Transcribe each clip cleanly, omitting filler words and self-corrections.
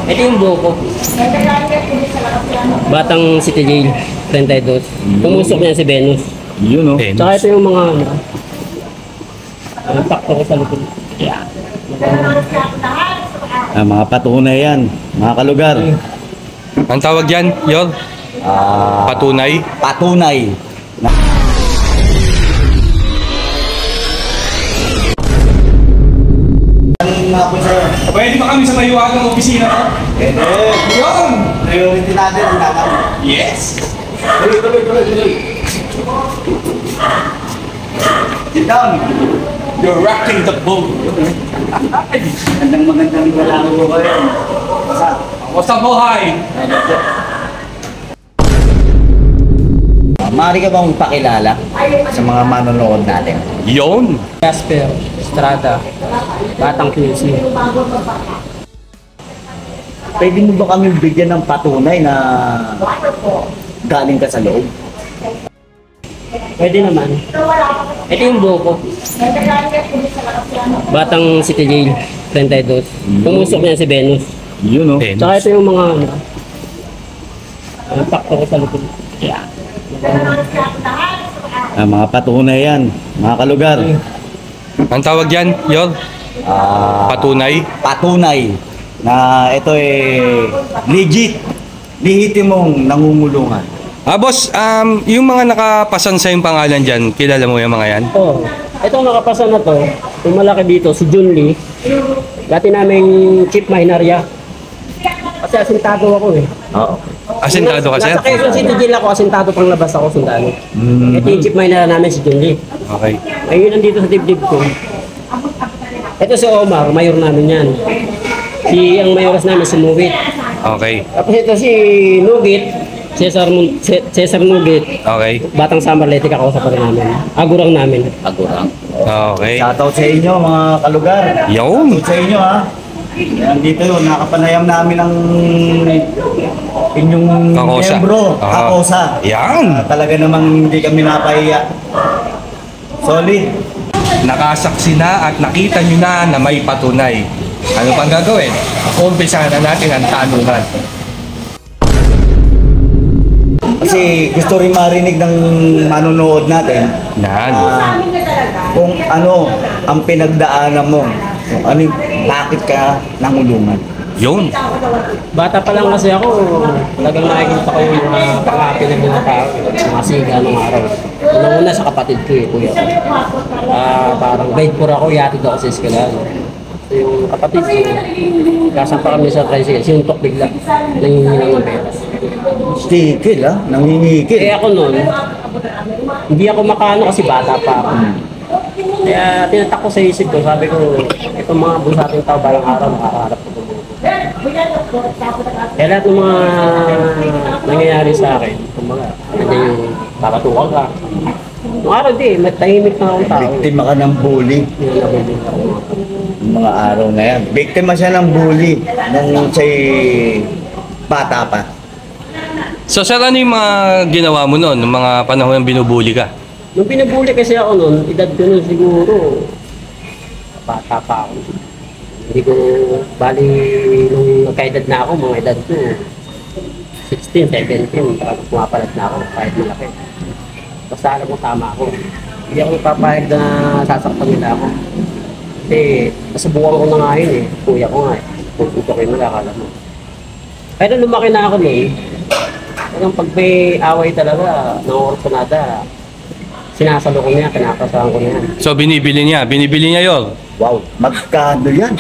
Ito yung buko. Batang City Jail, 32. Pumusok niya si Venus. Yun, oh. Tsaka ito yung mga pakto ko sa lupon. Yeah. Mga patunay yan, mga kalugar. Ang tawag yan, Yor? Patunay? Patunay. Pwede ba kami sa mahiwagang opisina ko? Pwede. Yun! Priority natin, dinakam. Yes! Tuloy. Sit down. You're rocking the boat. Magandang lalaki ko kayo. What's up, Bohay? Maaari ka bang pakilala sa mga manonood natin? Yun! Casper, Estrada, Batang QC. Pwede mo ba kami bigyan ng patunay na galing ka sa loob? Pwede naman. Ito yung buko. Batang City Jail, 32. Pumusok niya si Venus. Yun, oh. Tsaka ito yung mga pakto ko sa lupon. Yeah. Mga patunay yan, mga kalugar. Ang tawag yan, Yor? Patunay? Patunay na ito legit, lehitimong nangungulungan. Boss, yung mga nakapasan sa yung pangalan dyan, kilala mo yung mga yan? Oo. Itong nakapasan na to, yung malaki dito, si Jun Lee. Dati naming chief minarya. Kasi asintado ako eh. Oo. Asintado ka, sir? Nasa Quezon City Jail ako, asintado pang labas ako, sundalo. Ito yung chief minarya namin, si Jun Lee. Okay. Ayun nandito sa dibdib ko. Ito si Omar, mayor namin yan. Ang mayoras namin si Nugit. Okay. Tapos ito si Nugit, Cesar Nugit. Okay. Batang Samarlete, kakausap pa rin namin. Agurang namin. Agurang. Okay. Shoutout sa inyo mga kalugar. Yun! Shoutout sa inyo ha. Nandito yun, nakapanayam namin ng inyong Kakosa. membro, Kakosa. Yan! Talaga namang hindi kami napahiya. Solid. Nakasaksi na at nakita nyo na may patunay. Ano pang gagawin? Umpisahan na natin ang tanungan. Kasi gusto rin marinig ng manonood natin Yan. kung ano ang pinagdaanan mo. Kung ano, bakit ka nangulungan. Yun. Bata pa lang kasi ako, talagang nakikita ko yung mga pangapi ng mga tao, mga siga ng araw. Una sa kapatid ko kuya ko. Parang guide for ako, yatid ako sa eskwelahan. So yung kapatid ko, kasampa kami sa tricycle, sinuntok bigla, nangingilang ng pera. Stikil ha, nangingikil. Eh ako noon, hindi ako makano kasi bata pa ako. Kaya tinatak ko sa isip ko, sabi ko, itong mga busating tao balang araw makakaharap ko. Kaya lahat ng mga nangyayari sa akin, kumbaga, nandiyan yung kakatuwa ka. Nung araw di, matahimik na akong tao. Biktima ka ng bully. Yung mga araw na yan. Biktima siya ng bully nung siya'y bata pa. So, sir, ano yung mga ginawa mo noon, ng mga panahon ng binubuli ka? Nung pinabuli kasi ako noon, edad ko nun siguro, bata pa ako. Hindi ko, bali, nung nagkaedad na ako, mga edad ko, 16, 17, parang pumapalat na ako, kahit malaki. Basta alam mo, tama ako. Hindi ako papayag na sasaktan nila ako. Kasi, nasubukan ko na nga yun eh, kuya ko nga eh. Puputokin mo, akala mo. Pero lumaki na ako noon, hanggang pag may away talaga, nangortonada, sinasalo ko niya, kinakasahan ko niya. So, binibili niya yun. Wow, magkano yan?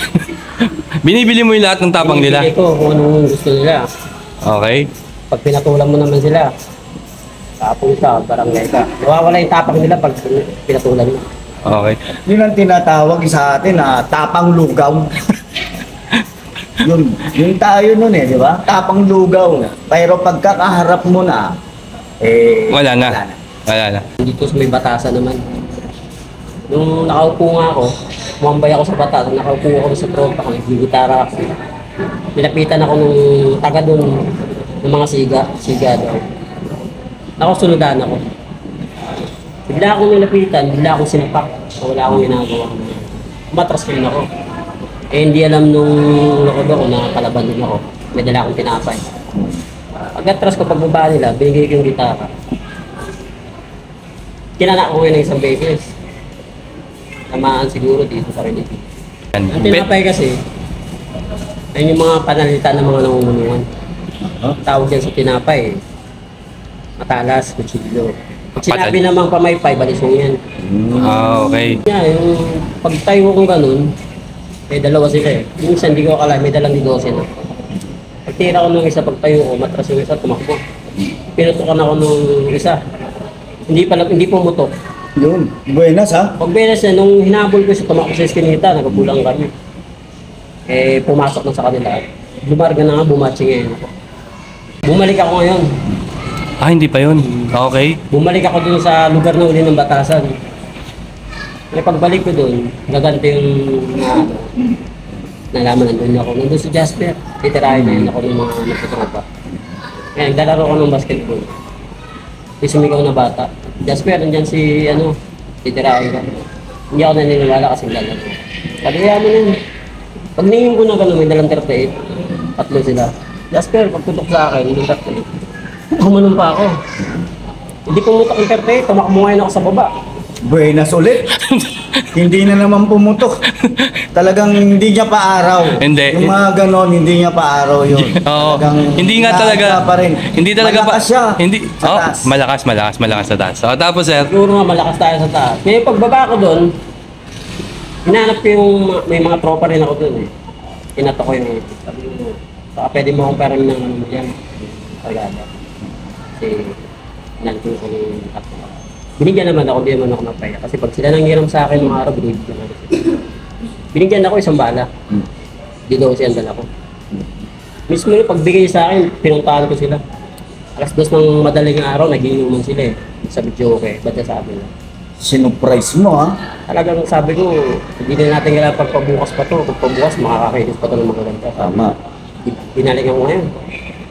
Binibili mo yung lahat ng tapang nila? Binibili ko kung anong gusto nila. Okay. Pag pinatulan mo naman sila, tapong ka, barangay ka. Nawawala yung tapang nila pag pinatulan mo. Okay. Yun ang tinatawag sa atin na tapang lugaw. yun tayo nun di ba? Tapang lugaw. Pero pagkakaharap mo na, Wala na. Dito sa may batasan naman. Nung nakaupo nga ako, umambay ako sa batasan, nakaupo ako sa tropa ko, nagigitara ako. Nilapitan ako nung taga dun, ng mga siga daw. Nakusunudan ako. Bigla akong nilapitan, bigla akong sinapak, wala akong ginagawa. Umatras rin ako. Eh, hindi alam nung loko ko na kalaban din ako. May dala akong tinapay. Pag-atras ko, pagbaba nila, binigay ko yung gitara. Kinanak ko ngayon ng isang beses. Tamaan siguro dito sa relief. Ang tinapay kasi, ayun yung mga panalitan ng mga nangungulungan. Tawag yan sa tinapay. Matalas, kutsilyo. Pag sinabi namang pamaypay, balisong yan. Okay. Yeah, yung pagtayo kong ganun, dalawa sila eh. Yung isa hindi ko akala, may dalang di 12 na. Pagtira ko nung isa, pagtayo ko, matras yung isa, tumakbo. Pinutukan ako nung isa. Hindi pumutok. Yun. Buenas ha? Pag beses na, nung hinabol ko siya, tumakbo sa eskinita, nagpulang kami. Eh, pumasok na sa kanila. Lumarga na nga, bumatching ngayon ako. Bumalik ako ngayon. Hindi pa yun. Okay. Bumalik ako dun sa lugar na uli ng batasan. May pagbalik ko dun, gagante yung nalaman nandun ako. Nandun si Jasper, titirahin na yun ako ng mga nagtutropa. Kaya naglalaro ko ng basketball. May sumigaw na bata. Jasper, nandyan si titirahin ka. Hindi ako naniniwala kasi naglalaro. Sabi kaya mo na yun. Pag ningin ko na gano'n, may dalang 38. Tatlo sila. Jasper, pagtutok sa akin, yung 38. Kumanon pa ako. Hindi pumutok yung 38, tumakbo ngayon ako sa baba. Buenas ulit. Hindi na naman pumutok. Talagang hindi niya pa araw. Hindi. Yung mga ganon, hindi niya pa araw yun. Oo. Talagang Hindi nga talaga. pa rin. Hindi talaga Malakas siya. Hindi. Sa taas. Malakas sa taas. Tapos sir. Siguro nga malakas tayo sa taas. Ngayon pagbaba ko doon, hinanap ko yung, may mga tropa rin ako doon eh. Inato ko yung, sabi ko, baka pwede mo akong parang ng ano mo yan. Pagada. Kasi, hinanapin ko yung tatlo. Binigyan naman ako, di naman ako napaya. Kasi pag sila nanghiram sa akin mga araw, binigyan ako. Binigyan ako isang bala. Di 12 ang dala ko. Mismo yung pagbigay sa akin, pinuntahan ko sila. Alas 2 ng madaling araw, nag-iinuman sila eh. Sa video okay, ba't sabi na? Sinurprise mo ha? Talagang sabi ko, hindi na natin kailangan pagpabukas pa to. Pagpabukas, makakakainis pa to ng magaganda. Tama. Binalikan ko ngayon.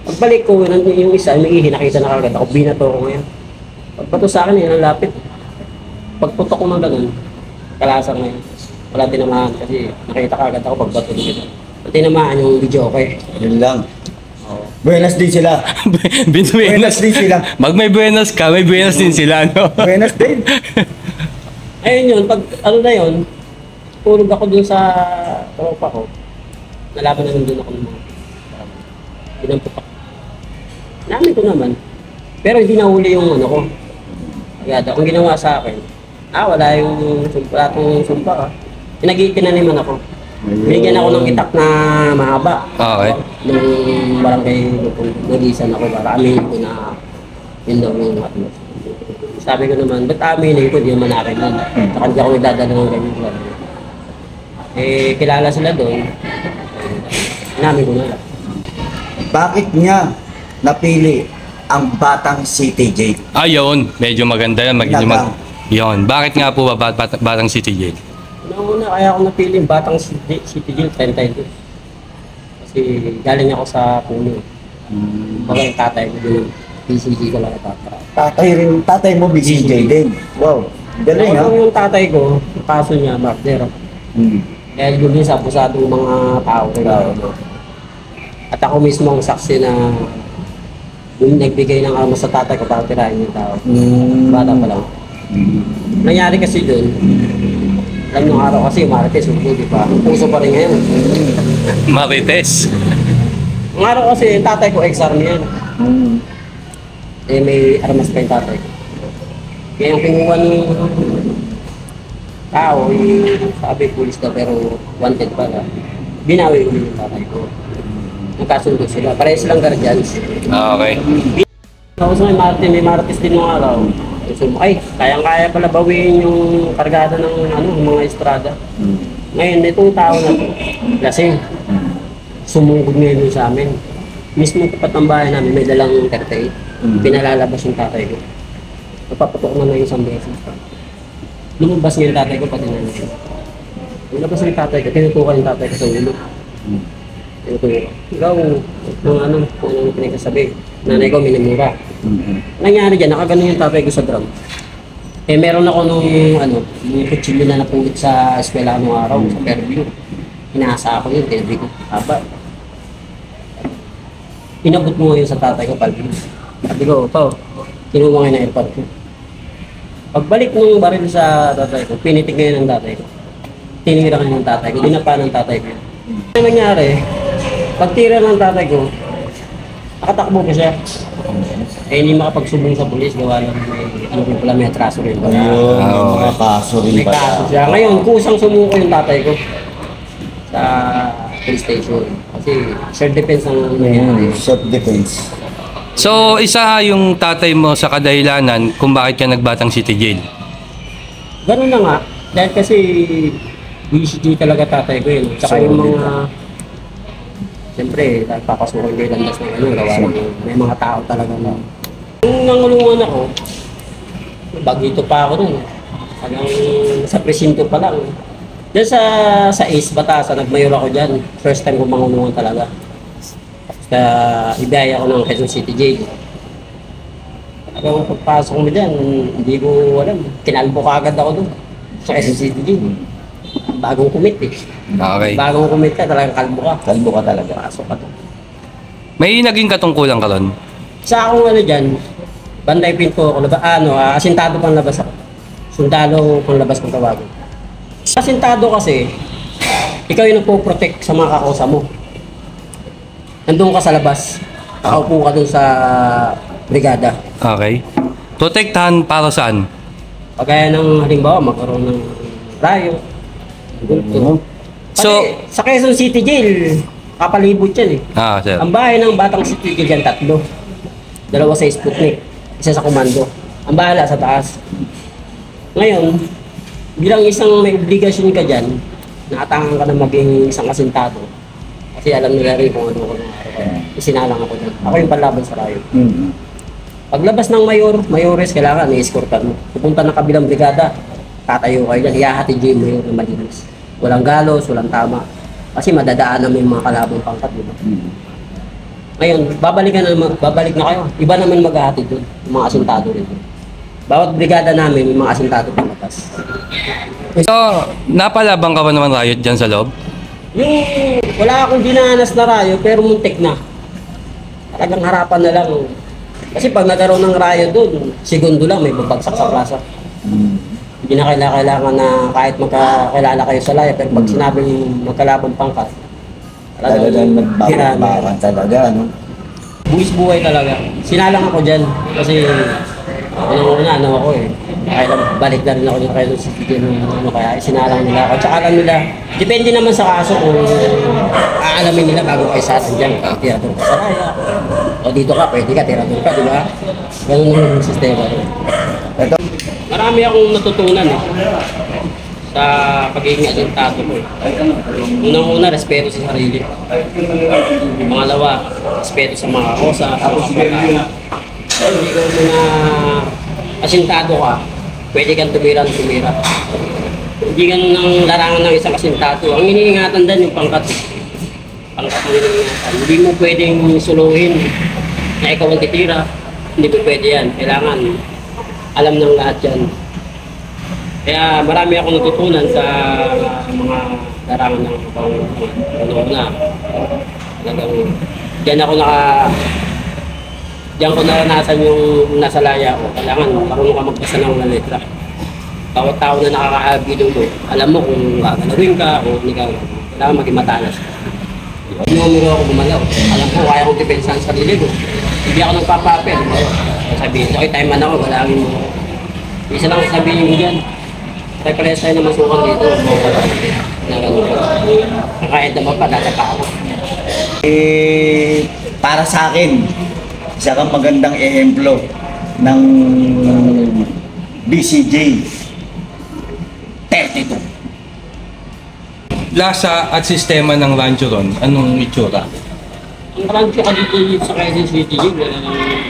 Pagbalik ko, yung isa, may ihi, nakita na kagad ako, binato ko ngayon. Pagpato sa akin, yun ang lapit. Pagputok ko ng ganun, kalasan ngayon. Wala tinamaan kasi nakita kagad ako pagbato dito. Ang tinamaan yung video okay. Yun lang. Buenas din sila. Buenas din sila. Mag may buenas ka, may buenas din sila, no? Buenas din. Ayun yun, pag ano na yun, tulog ako dun sa tropa ko. Nalaman na nandun ako ng mga pinampok ako. Namin ko naman. Pero hindi nahuli yung ano ko. Kaya ang ginawa sa akin, wala yung wala itong sumpa ah. Pinag-itinaniman ako. Binigyan ako ng itak na mahaba. Okay. Nung barangay nag-isan ako para aminin ko na yun daw yung atmos. Sabi ko naman, ba't aminin ko? Di naman akin yun. Saka hindi ako nagdadala ng ganyan. Eh, kilala sila doon. Namin ko na lang. Bakit niya napili ang Batang City J? Ayun, medyo maganda yan. Nagang. Yun. Bakit nga po ba Batang City Jail? Una kaya ako napili yung Batang City Jail 32. Kasi galing ako sa Puno. Baga yung tatay ko din. PCG ko lang tatay. Tatay mo BCJ din. Wow. Galing ha? Yung tatay ko, yung kaso niya, murder. Kaya yun din sa abusadong mga tao. At ako mismo ang saksi na yung nagbigay ng armas sa tatay ko para tirahin yung tao. Bata pa lang. Nangyari kasi doon, alam nung araw kasi, Marites, di ba? Puso pa rin ngayon. Marites. Ang araw kasi, tatay ko, ex-army yan. Eh, may armas pa yung tatay ko. Kaya yung kinuha ng tao, sabi, pulis daw, pero wanted pala. Binawi ko yung tatay ko. Nagkasundo sila. Pareho silang guardians. Okay. Tapos may Marites din nung araw. So, ay, kayang-kaya pala bawiin yung kargada ng mga estrada. Ngayon, itong tao na to, lasing. Sumungkod ngayon sa amin. Mismo tapat ng bahay namin, may dalang 38. Pinalalabas yung tatay ko. Napapatok na yung isang beses. Lumabas nga yung tatay ko, pati na nito. Lumabas yung tatay ko, tinutukan yung tatay ko sa ulo. Ikaw, kung anong pinagsasabi, nanay ko minimura. Nangyari dyan, nakaganon yung tatay ko sa drum. Eh meron ako nung yung kutsilyo na napulot sa eskwela nung araw, sa Fairview. Inaasa ako yun, tinabi ko. Aba, inabot mo ngayon sa tatay ko, palbi. Sabi ko, ito, kinuha ngayon na airpod ko. Pagbalik nung baril sa tatay ko, pinitig ngayon ng tatay ko. Tinira ngayon ng tatay ko, dinapa ng tatay ko. Ano nangyari? Pagtira ng tatay ko, nakatakbo ko siya. Eh, hindi makapagsubong sa pulis, gawa lang ano ko pala, may atraso rin pala. Ayun, may mga kaso rin May kaso pala. siya. Ngayon, kusang sumuko yung tatay ko sa police station. Kasi self-defense ang nangyari. Self-defense. So, isa yung tatay mo sa kadahilanan kung bakit ka nagbatang city jail. Ganun na nga. Dahil kasi BCG talaga tatay ko yun. Tsaka So, yung mga... Siyempre, papasukin ko yung landas ng ano, gawa lang. May mga tao talaga na... Nung nangulungan ako, bagito pa ako nun. Hanggang sa presinto pa lang. Diyan sa Ace, Batasan, nagmayor ako dyan. First time ko mangulungan talaga. Sa ibaya ako ng Quezon City Jail. Hanggang pagpasok mo dyan, hindi ko alam. Kinalbo ka agad ako doon. Sa Quezon City Jail. Bagong commit eh. Okay. Bagong commit ka, talagang kalbo ka. Kalbo ka talaga. Pasok ka doon. May naging katungkulan ka ron? Sa akong ano dyan, banday pinto ako, asintado pang labas ako. Sundalo pang labas kung tawagin. Asintado kasi, ikaw yung nagpo-protect sa mga kakosa mo. Nandun ka sa labas, nakaupo ka dun sa brigada. Okay. Protektahan para saan? Pagkaya ng halimbawa, magkaroon ng rayo, gulto. So- Sa Quezon City Jail, kapalibot yan eh. Ah, sir. Ang bahay ng Batang City Jail yan, 3. 2 sa Sputnik, isa sa komando. Ang bahala sa taas. Ngayon, bilang isang may obligasyon ka dyan, naatangan ka na maging isang asintado. Kasi alam nila rin kung ano ko na isinalang ako dyan. Ako yung panlaban sa rayo. Mm. Paglabas ng mayores, kailangan i-escortan mo. Pupunta ng kabilang brigada, tatayo kayo dyan, ihahatid yung mayor na malinis. Walang galos, walang tama. Kasi madadaan naman yung mga kalabang pangkat, di ba? Mm. Ngayon, babalik na kayo. Iba naman maghahatid doon, yung mga asintado rin. Bawat brigada namin, may mga asintado pangkatas. So, napalabang ka ba naman riot dyan sa loob? Yung wala akong dinanas na rayo, pero muntik na. Talagang harapan na lang. Kasi pag nagkaroon ng rayo doon, segundo lang may babagsak sa plaza. Mm. Hindi na kailangan na kahit magkakilala kayo sa laya, pero pag sinabing magkalabang pangkat, Talagang nagbabakan talaga, no? buwis buhay talaga. Sinalang ako dyan kasi unang-una ako eh. Kaya balik na rin ako ng Quezon City ng kaya sinalang nila ako. Tsaka alam nila, depende naman sa kaso kung aalamin nila bago kayo sa atin dyan. Tirador ka sa raya. O dito ka, pwede ka, tirador ka, di ba? Ganun yung sistema. Ito, Marami akong natutunan eh, sa pagiging asintado ko. Unang-una, respeto sa sarili. Pangalawa, respeto sa mga kosa, sa mga tao. Hindi ko na asintado ka, pwede kang tumira. Hindi ka nang larangan ng isang asintado. Ang iniingatan din yung pangkat. Pangkat ang iniingatan. Hindi mo pwedeng suluhin na ikaw ang titira. Hindi mo pwede yan. Kailangan alam ng lahat yan. Kaya marami akong natutunan sa mga larangan ng una. Talagang diyan ko naranasan yung nasa laya ko. Kailangan marunong ka magbasa ng letra. Bawat tao na nakakahabilo mo, alam mo kung gagalawin ka o hindi ka. Kailangan maging matalas. Numero ako bumalaw. Alam ko, kaya kong depensa sa sarili ko. Hindi ako nagpapapel. Sabihin, okay, time man ako, galangin mo. Isa lang sabihin mo dyan. Tayo parehas tayo na masukan dito. Na gano'n. Kahit naman pa, datapa ako. para sa akin, isa kang magandang ehemplo ng BCJ 32. Lasa at sistema ng rancho ron, anong itsura? Ang rancho ka dito sa Quezon City,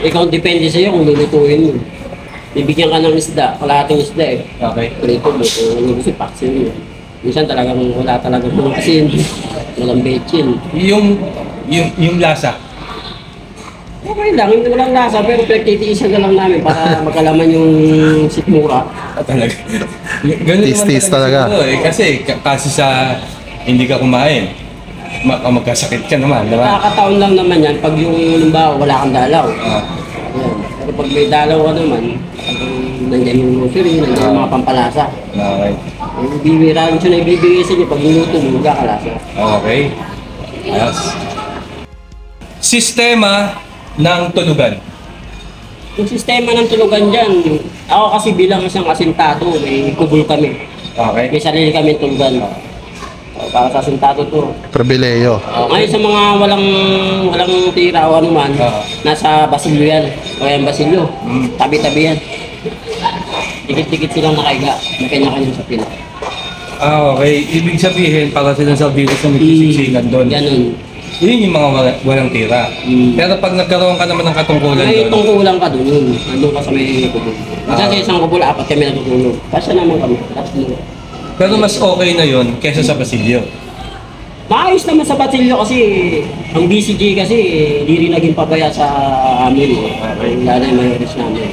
ikaw depende sa'yo kung lulutuin mo. Bibigyan ka ng isda, kalahating isda eh. Okay. Prito mo, kung ano gusto, paksin mo. Minsan talagang wala talagang mga kasin, walang bechin. Yung lasa. Okay lang, hindi walang lasa, pero pinagtitiisan na lang namin para magkalaman yung sikmura. Talaga. Ganun naman Tis-tis talaga. siguro eh. Kasi kasi sa hindi ka kumain, magkasakit ka naman, di ba? Nakakataon lang naman yan pag yung halimbawa wala kang dalaw. Ah, Ayan. Pero pag may dalaw ka naman, nandiyan yung grocery, nandiyan yung mga pampalasa. okay. Yung bibira, yung na ibibigay sa inyo, pag niluto mo, magkakalasa. Okay. Ayos. Sistema ng tulugan. Yung sistema ng tulugan dyan, ako kasi bilang isang asintado, may kubol kami. Okay. May sarili kami tulugan. Para sa asintado to. Pribileyo. Ngayon sa mga walang tira o ano man, nasa basilyo yan. O yan basilyo. Tabi-tabi yan. Dikit-dikit silang nakaiga. May kanya-kanya sa pila. Okay. Ibig sabihin, para silang sardinas na nagsisiksikan doon. Ganun. Yun yung mga walang tira. Pero pag nagkaroon ka naman ng katungkulan May doon, tungkulan ka doon yun. Nandun ka sa may kubol. Minsan sa isang kubol, 4 kami natutulog. Kasi naman kami. Tatlo. pero mas okay na yun kesa sa basilyo. Maayos naman sa basilyo kasi ang BCG kasi hindi rin naging pabaya sa amin. Ang lalo yung mayroon namin.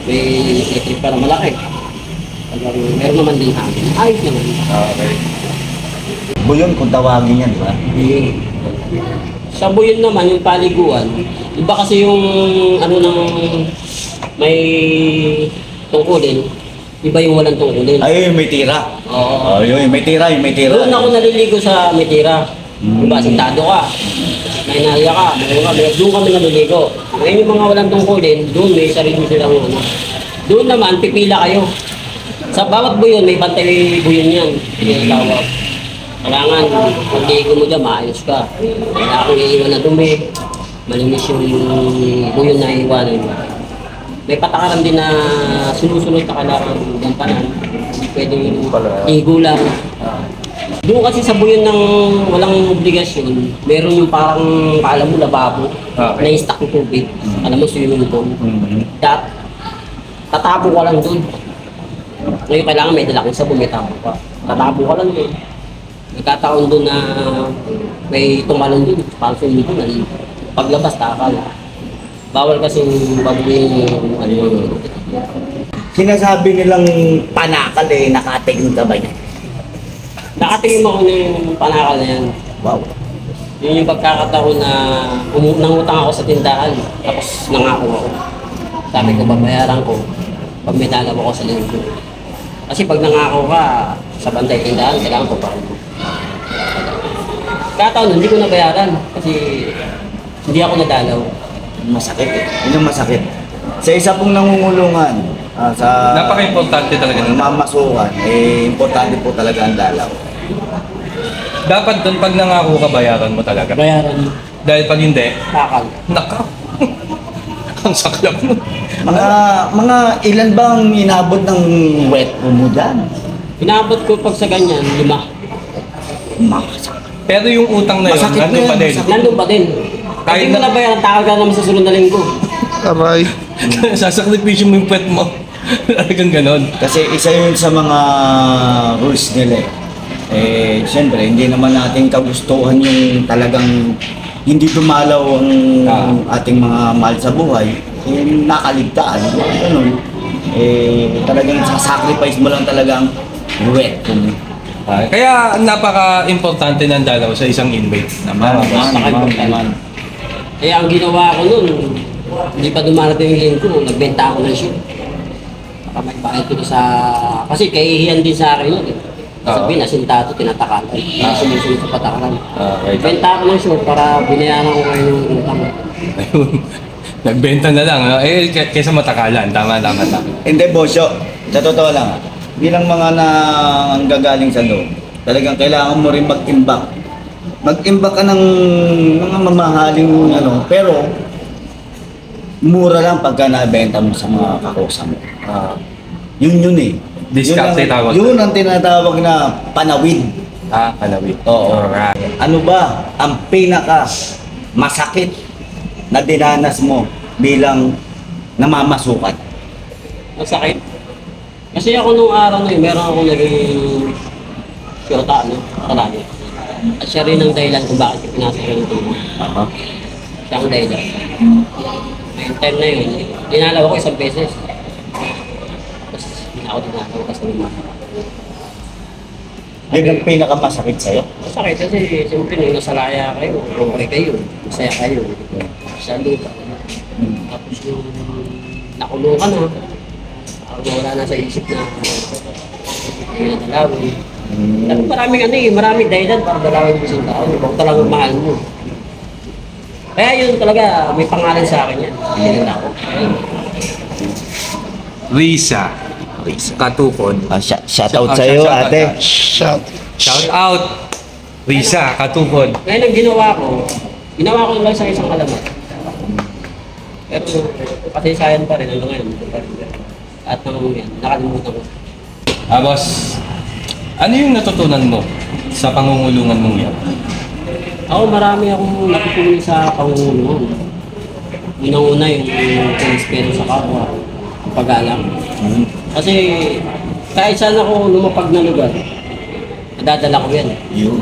May electric pa na malaki. Meron naman din amin. Ayos naman. Okay. Buyon kung tawagin yan, di ba? Sa buyon naman, yung paliguan, iba kasi yung ano ng may tungkulin, iba yung walang tungkulin. Ay, yung may tira. Oo. Oh, yung may tira, yung may tira. Doon ako naliligo sa Mitira. Diba, sintado ka. May nariya ka, doon kami naliligo. Ngayon yung mga walang tungkulin, doon may sarili silang ano. Doon naman, pipila kayo. Sa bawat buyon, may bantay buyon yan. Tinatawag. Kailangan, pag ligo mo dyan, maayos ka. Wala kang iiwan na dumi. Malinis yung buyon na iiwanan mo. May patakaran din na sinusunod na kailangan gampanan. Hindi pwedeng ligo lang. Doon kasi sa buyon ng walang obligasyon, meron yung parang, alam mo, lababo, Okay. na stock ng tubig. Alam mo, swimming pool. Tatapo ka lang doon. Ngayon kailangan may dala kang sabon, may tapo ka. Tatapo ka lang doon. Nagkataon doon na may tumalon doon, parang swimming pool. Paglabas, takal. Bawal kasi babuyin yung ano yun. Sinasabi nilang panakal eh, nakatingin ka ba niya? Nakatingin mo ko na yung panakal na yan. Wow. Yun yung pagkakataon na nangutang ako sa tindahan, tapos nangako ako. Sabi ko, babayaran ko pag may dalaw ako sa linggo. Kasi pag nangako ka sa bantay tindahan, kailangan ko pa rin. Kataon, hindi ko nabayaran kasi hindi ako nadalaw. Masakit eh. Yun yung masakit. Sa isa pong nangungulungan, sa Napaka-importante talaga nun. mamasukan, eh, importante po talaga ang dalaw. Dapat doon pag nangako ka, bayaran mo talaga. Bayaran, Dahil pag hindi, kakal. naka. Ang saklap mo. Mga ilan bang inabot ng wet mo dyan? Inabot ko pag sa ganyan, 5. Pero yung utang na yun, Masakit nandun na pa yan, din. masakit. Nandun pa din. Kahit Hindi mo na- nabayaran, takal ka naman sa sunod na linggo. Aray. Sasakripisyo mo yung pet mo. Talagang ganon. Kasi isa yun sa mga rules nila eh. Eh, siyempre, hindi naman natin kagustuhan yung talagang hindi dumalaw ang ating mga mahal sa buhay. Eh, nakaligtaan. Ganun. Eh, talagang sasacrifice mo lang talagang wet. Kaya napaka-importante ng dalaw sa isang inmate. Napaka-importante. Kaya ang ginawa ko nun, hindi pa dumarating yung linggo, nagbenta ako ng shoe. Baka may bayad ko sa... Kasi kahihiyan din sa akin yun eh. Sabihin, asintado, tinatakalan. Hindi sumusunod sa patakaran. Okay. Benta ako ng shoe para binayaran ko ngayon yung utang. Ayun. Nagbenta na lang. No? Eh, kaysa matakalan. Tama. Hindi, Bosyo. Sa totoo lang, bilang mga nanggagaling sa loob, talagang kailangan mo rin mag-imbak. Mag-imbak ka ng mga mamahaling ano, pero mura lang pagka nabenta mo sa mga kakosa mo. Yun eh. Discount tawag. Yun ang tinatawag na panawid. Kalawit. Oo. Alright. Ano ba ang pinaka masakit na dinanas mo bilang namamasukat? Masakit. Kasi ako nung araw na yun, meron akong naging syota, ano, kalaya. At siya rin ang dahilan kung bakit ko pinasok yung tulong. Siya ang dahilan. Yung time na yun, dinalaw ako isang beses. Tapos hindi na ako dinalaw kasi naman. Yun ang pinakamasakit sa'yo. Masakit kasi siyempre nung nasalaya kayo, okay kayo, masaya kayo. Sa lupa. Tapos yung nakulong ka na, wala na sa isip na hindi na dalawin. Maraming dahilan para dalawin mo isang tao. Huwag talagang mahal mo. Kaya yun talaga, may pangalan sa akin yan. Hindi na ako. Risa. Katukod. Shoutout sa'yo, ate. Shout. Shout out. Risa, Katukod. Ngayon ang ginawa ko lang sa isang alamat. Pero pasaysayan pa rin hanggang ngayon. At nang yan, nakalimutan ko. Boss, ano yung natutunan mo sa pangungulungan mong yan? Ako marami akong natutunan sa pangungulungan. Unang-una yung respeto sa kapwa, ang pag-alam. Kasi kahit saan ako lumapag na lugar, nadadala ko yan. Yun.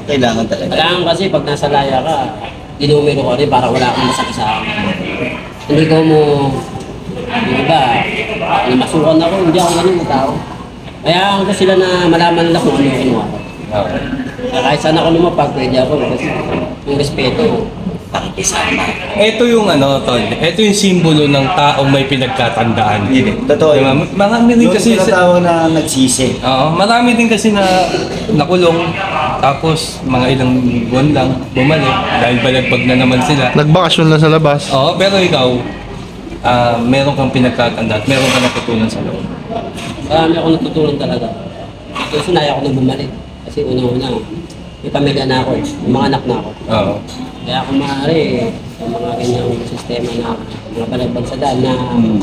Kailangan talaga. Kailangan kasi pag nasa laya ka, dinumero ko rin para wala akong masakit sa akin. Hindi ko mo, yung iba, namasukan ako, hindi ako ganun na tao. Kaya ko sila na malaman nila kung ano yung kinuha ko. Kahit saan ako lumapag, pwede ako kasi yung respeto, pakikisama. Ito yung tol. Ito yung simbolo ng taong may pinagkatandaan. Totoo Diba? yun. Marami din Yung kasi tinatawag na nagsisi. Oo, marami din kasi na nakulong tapos mga ilang buwan lang bumalik dahil balagbag na naman sila. Nagbakasyon lang sa labas. Oo, pero ikaw meron kang pinagkatandaan, meron kang natutunan sa loob. Marami ako natutunan talaga. Kasi naya ako na bumalik. Kasi una-una, may pamilya na ako, may mga anak na ako. Oo. Kaya kung maaari, yung mga ganyang sistema na mga balagbag sa daan na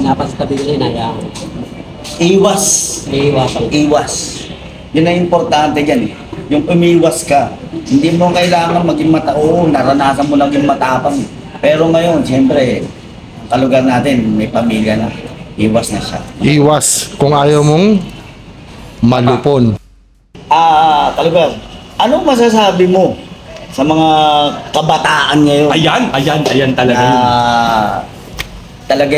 napastabi ko na inaya ako. Iwas. Iiwasan ko. Iwas. Yun ang importante dyan. Yung umiwas ka. Hindi mo kailangan maging matao. Naranasan mo lang yung matapang. Pero ngayon, siyempre, ang kalugar natin, may pamilya na. Iwas na siya. Iwas kung ayaw mong malupon. Kalugar, anong masasabi mo sa mga kabataan ngayon? Ayan talaga yun. Talaga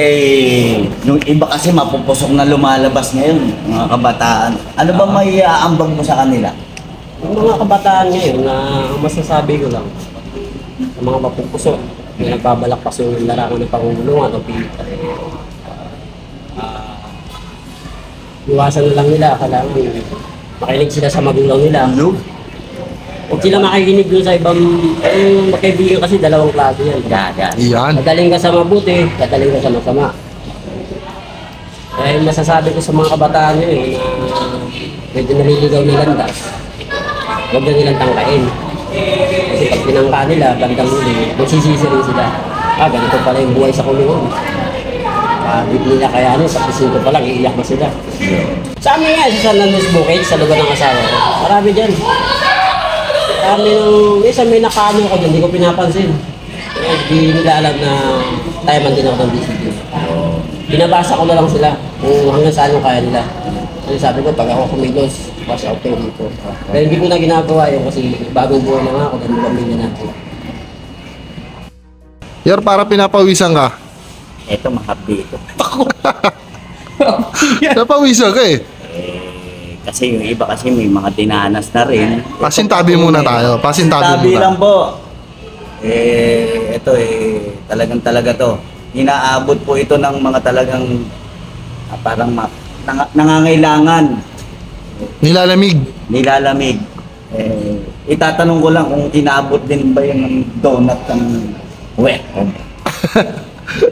yung iba kasi mapupusok na lumalabas ngayon, mga kabataan. Ano ba may aambag mo sa kanila? Yung mga kabataan ngayon na ang masasabi ko lang, sa mga mapupusok, na nagbabalak pa yung larangan ng pangungulungan o pilita. Iwasan na lang nila, kailangan makinig sila sa magulang nila. Huwag sila makikinig dun sa ibang, magkaibigan kasi dalawang klase yan. Iyan. Dadaling ka sa mabuti, dadaling ka sa masama. Kaya yung masasabi ko sa mga kabataan nyo na medyo naliligaw ng landas, huwag na nilang tangkain. Kasi pag tinangka nila, bandang huli, magsisisi rin sila. Ganito pala yung buhay sa kulungan. Di nila kaya sa pisinto pa lang, iiyak na sila. Sa amin nga, sa San Andres Bukid, sa lugar ng asawa ko, marami dyan. Marami nung, may nakano ko dyan, hindi ko pinapansin. Hindi nila alam na tayo man din ako ng BCD. Binabasa ko na lang sila kung hanggang saan yung kaya nila. Kasi sabi ko, pag ako kumilos, wash out kayo dito. Pero hindi ko na ginagawa yun kasi bagong buhay na nga ako, dahil pamilya natin. Yor, para pinapawisan ka. Ito, mahapdi ito. Napawisan ka eh. Kasi yung iba kasi may mga dinanas na rin. Pasintabi muna tayo. Pasintabi muna. Lang po. Ito talaga to. Inaabot po ito ng mga talagang parang nangangailangan. Nilalamig. Itatanong ko lang kung inaabot din ba yun ng donut ng wet.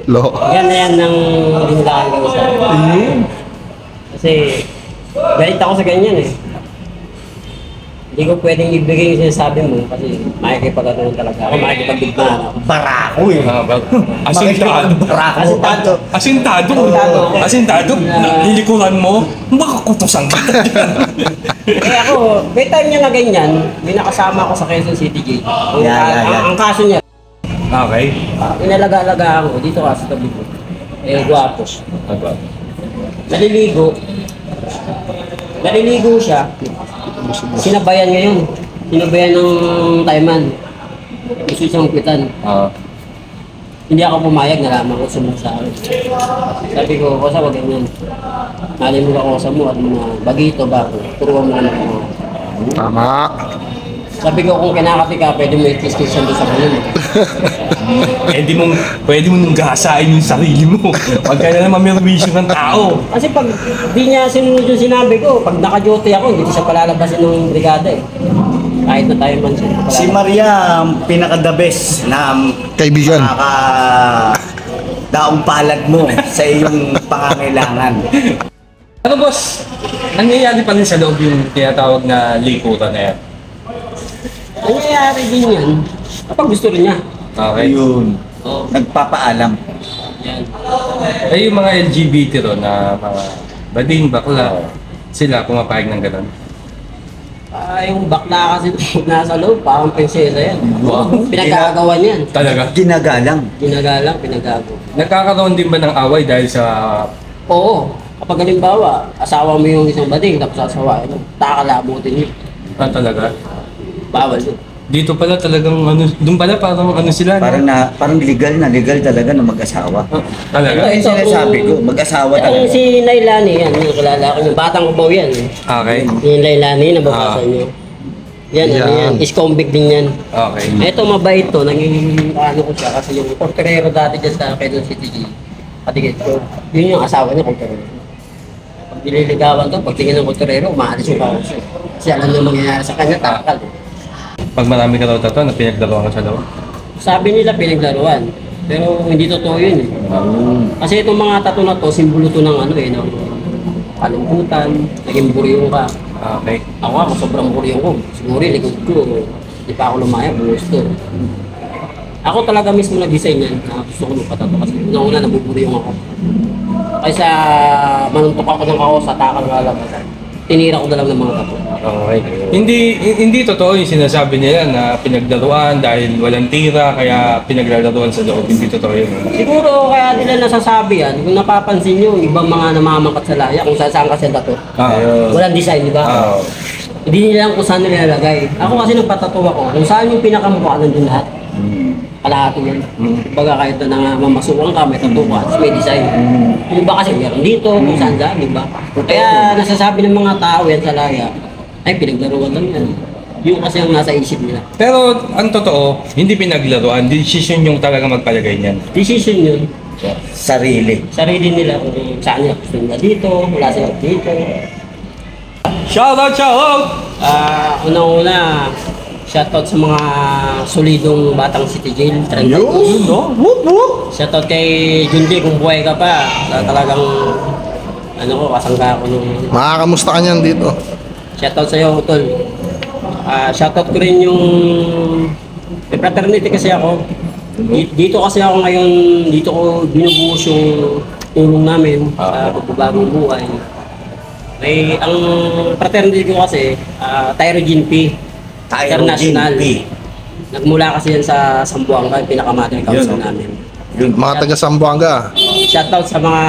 Lo. Yan na yan ng dindakan ko sa kasi galit ako sa ganyan eh. Hindi ko pwedeng ibigay yung sinasabi mo kasi makikipagkatunan talaga ako, makikipagdigmaan ako. Barako eh. Asintado. Lilikuran mo, makakutusan ka. Ako, may time niya na ganyan, may nakasama ako sa Quezon City Gate. Ang kaso niya, Okay. inalaga-alagaan ko dito kasi tabi ko. Gwapo. Naliligo siya. Sinabayan ngayon. Sinabayan ng Taiman. Gusto siyang kwitan. Hindi ako pumayag, nalaman ko sumunod sa akin. Sabi ko, Kosa, wag ganyan. Nalimuga ko sa mo at mga bagito ba ako. Turuan mo naman ako. Tama. Sabi ko kung kinakati ka, pwede mo i-kiss-kissan doon sa kanila. Pwede mo nung gasain yung sarili mo. Pag ka na naman may wisyo ng tao. Kasi pag di niya sinunod yung sinabi ko, pag naka-duty ako, hindi ko siya palalabasin ng brigada eh. Kahit na tayo man siya. Si Maria, ang pinaka-the best na Kaibigan. daong palad mo sa iyong pangangailangan. Ano boss, nangyayari pa rin sa loob yung tinatawag na likutan na yan? Nangyayari din yan kapag gusto rin niya. Okay. Ayun. Oo. Nagpapaalam. Yan. Eh yung mga LGBT ro na mga bading, bakla, sila pumapayag ng gano'n. Yung bakla kasi nasa loob, parang prinsesa yan. Wow. Pinag-aagawan yan. Talaga? Ginagalang. Ginagalang, pinag-aagaw. Nagkakaroon din ba ng away dahil sa... Oo. Kapag halimbawa, asawa mo yung isang bading, tapos asawain mo, takalabutin niyo. talaga? Bawal yun. Dito pala talagang ano, doon pala parang ano sila. Parang legal talaga na mag-asawa. Talaga? Ito yung sinasabi ko, mag-asawa Yung talaga. si Lailani yan, yung kilala ko, yung batang kubaw yan. Okay. Yung Lailani, nababasa niyo. Yan, ano Yan. yan, is-convict din yan. Okay. Ito mabait to, naging ano ko siya kasi yung porterero dati dyan sa Quezon City G. Patigit ko. Yun yung asawa niya, porterero. Pag nililigawan to, pag tingin ng porterero, umaalis yung kausap. Kasi alam na mangyayari sa kanya, takal. Pag marami ka raw tato na pinagdalawan ka sa loob. Sabi nila pinaglaruan, pero hindi totoo yun eh. Kasi itong mga tattoo na to, simbolo to ng ano eh, ng kalungkutan, naging buryong ka. Okay. Ako sobrang buryong ko. Siguro yung likod ko, di pa ako lumaya, gusto. Ako talaga mismo nag-design yan, na gusto ko magpatato kasi una-una nabuburyong ako. Kaysa manuntok ako ng ako sa takal lalabasan, tinira ko na lang ng mga tattoo. Okay. Hindi totoo yung sinasabi nila na pinagdaruan dahil walang tira kaya pinaglalaruan sa loob. Hindi totoo yun. Siguro kaya nila nasasabi yan, kung napapansin nyo, yung ibang mga namamakat sa laya, kung saan kasi tattoo. Walang design, di ba? Hindi nila kung saan nila nilagay. Ako kasi nagpatato ako, kung saan yung pinakamukha nandun lahat. Kalahati yan. Baga kahit na mamasukan ka, may tattoo ka, tapos may design. Yung iba kasi meron dito, kung saan dyan, di ba? Kaya nasasabi ng mga tao yan sa laya, ay pinaglaruan lang yan. Yung kasi ang nasa isip nila. Pero ang totoo, hindi pinaglaruan. Decision yung talaga magpalagay niyan. Decision yun. Sarili. Sarili nila kung saan nila gusto nila dito, wala sila dito. Shoutout! Unang-una, shoutout sa mga solidong batang City Jail. Yun, no? Whoop, whoop! Shoutout kay Junji kung buhay ka pa. Talagang, ano ko, kasangga ako nung... Makakamusta ka niyan dito? Shoutout sa'yo, Utol. Shoutout ko rin yung... May fraternity kasi ako. Dito kasi ako ngayon, dito ko binubuhos yung tulong namin sa pagbabagong buhay. Ang fraternity ko kasi, Tyrogene P. International. Nagmula kasi yan sa Sambuanga, yung pinaka-mother council namin. Mga taga Sambuanga. Shoutout sa mga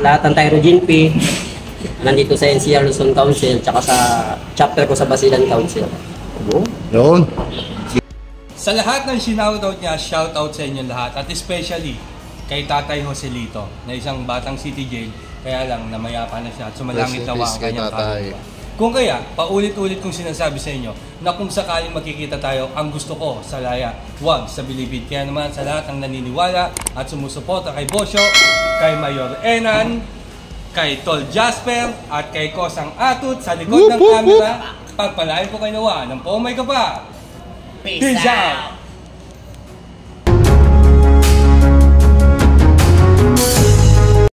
lahat ng Tyrogene P. Nandito sa NCR Luzon Council, tsaka sa chapter ko sa Basilan Council. Yun. Sa lahat ng sinoutout niya, shoutout sa inyo lahat. At especially kay Tatay Joselito, na isang batang City Jail. Kaya lang, namayapa na siya at sumalangit Rest in nawa peace ang kay kanyang Tatay. kaluluwa. Kung kaya, paulit-ulit kong sinasabi sa inyo na kung sakaling magkikita tayo, ang gusto ko sa laya, huwag sa bilibid. Kaya naman sa lahat ng naniniwala at sumusuporta kay Bosyo, kay Mayor Enan, kay Tol Jasper, at kay Kosang Atut sa likod ng camera, pagpalain ko kay Nawa ng Pomay ka pa. Peace out!